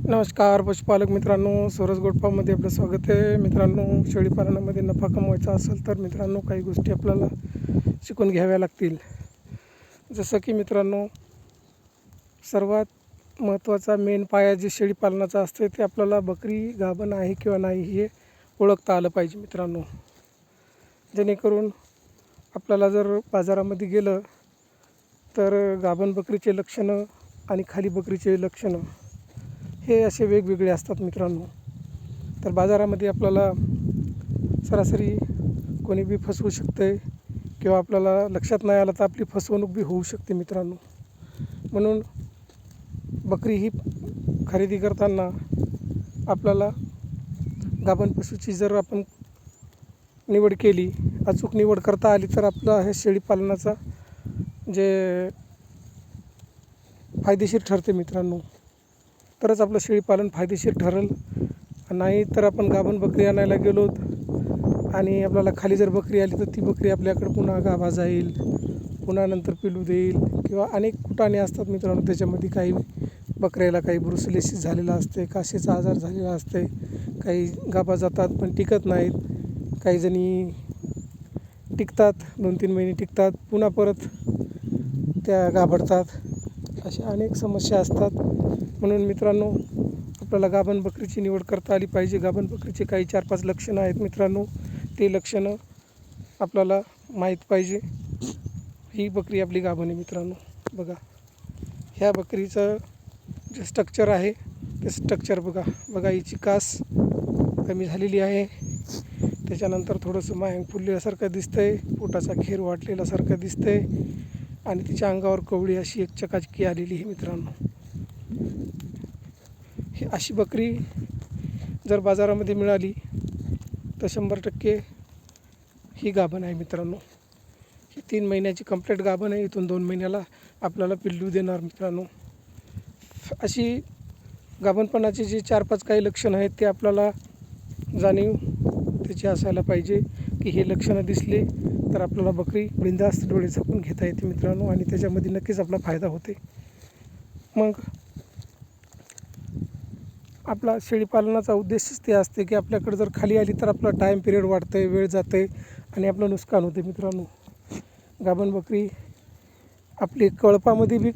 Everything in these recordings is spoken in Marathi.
नमस्कार पशुपालक मित्रांनो, सूरज गोटफार्ममध्ये आपलं स्वागत आहे. मित्रांनो, शेळीपालनामध्ये नफा कमवायचा असेल तर मित्रांनो काही गोष्टी आपल्याला शिकून घ्याव्या लागतील. जसं की मित्रांनो, सर्वात महत्त्वाचा मेन पाया जे शेळीपालनाचा असते ते आपल्याला बकरी गाभण आहे किंवा नाही हे ओळखता आलं पाहिजे मित्रांनो. जेणेकरून आपल्याला जर बाजारामध्ये गेलं तर गाभण बकरीचे लक्षणं आणि खाली बकरीचे लक्षणं हे असे वेगवेगळे असतात मित्रांनो. तर बाजारामध्ये आपल्याला सरासरी कोणी बी फसवू शकते किंवा आपल्याला लक्षात नाही आलं तर आपली फसवणूक बी होऊ शकते मित्रांनो. म्हणून बकरी ही खरेदी करताना आपल्याला गाभण पशुची जर आपण निवड केली, अचूक निवड करता आली तर आपलं हे शेळीपालनाचा जे फायदेशीर ठरते मित्रांनो. तरच आपलं शेळीपालन फायदेशीर ठरेल. नाही तर आपण गाभण बकरी आणायला गेलो आणि आपल्याला खाली जर बकरी आली तर ती बकरी आपल्याकडे पुन्हा गाभा जाईल, पुन्हा नंतर पिलू देईल किंवा अनेक कुटाणे असतात मित्रांनो. त्याच्यामध्ये काही बकऱ्याला काही ब्रुसेलोसिस झालेला असते, कासेचा आजार झालेला असते, काही गाभा जातात पण टिकत नाहीत, काही जणी टिकतात 2-3 महिने टिकतात, पुन्हा परत त्या गाभडतात. अशा अनेक समस्या असतात. म्हणून मित्रांनो, आपल्याला गाभण बकरीची निवड करता आली पाहिजे. गाभण बकरीचे काही 4-5 लक्षणं आहेत मित्रांनो. ते लक्षणं आपल्याला माहीत पाहिजे. ही बकरी आपली गाभण आहे मित्रांनो. बघा, ह्या बकरीचं जे स्ट्रक्चर आहे ते स्ट्रक्चर बघा हिची कास कमी झालेली आहे. त्याच्यानंतर थोडंसं मांग फुलल्यासारखं दिसतंय, पोटाचा घेर वाटलेल्यासारखं दिसतंय आणि तिच्या अंगावर कवळी अशी एक चकाचकी आलेली आहे मित्रांनो. ही अशी बकरी जर बाजारामध्ये मिळाली तर 100% ही गाभण आहे मित्रांनो. ही 3 महिन्याची कंप्लीट गाभण आहे. इथून 2 महिन्याला आपल्याला पिल्लू देणार मित्रांनो. अशी गाभणपणाचे जे 4-5 काही लक्षणं आहेत ते आपल्याला जाणीव त्याची असायला पाहिजे की हे लक्षणं दिसले तर आपल्याला बकरी बिनधास्त डोळे झाकून घेता येते मित्रांनो आणि त्याच्यामध्ये नक्कीच आपला फायदा होते. मग आपला शेळीपालनाचा उद्देशच ते असते की आपल्याकडे जर खाली आली तर आपला टाईम पिरियड वाढतं आहे, वेळ जातं आहे आणि आपलं नुकसान होते मित्रांनो. गाभण बकरी आपली कळपामध्ये बी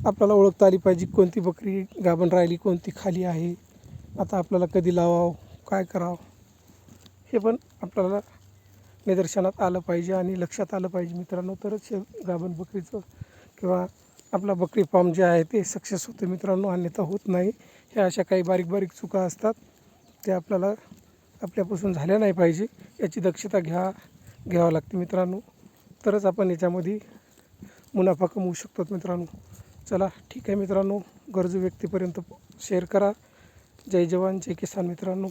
आपल्याला ओळखता आली पाहिजे कोणती बकरी गाभण राहिली, कोणती खाली आहे. आता आपल्याला कधी लावावं, काय करावं हे पण आपल्याला निदर्शनात आलं पाहिजे आणि लक्षात आलं पाहिजे मित्रांनो. तरच गाभण बकरीचं किंवा आपला बकरी फार्म जे आहे ते सक्सेस होते मित्रांनो, अन्यथा होत नाही. ह्या अशा काही बारीक बारीक चुका असतात त्या आपल्याला आपल्यापासून झाल्या नाही पाहिजे. याची दक्षता घ्यावं लागते मित्रांनो. तरच आपण याच्यामध्ये मुनाफा कमवू शकतो मित्रांनो. चला ठीक आहे मित्रांनो, गरजू व्यक्तीपर्यंत शेअर करा. जय जवान जय किसान मित्रांनो.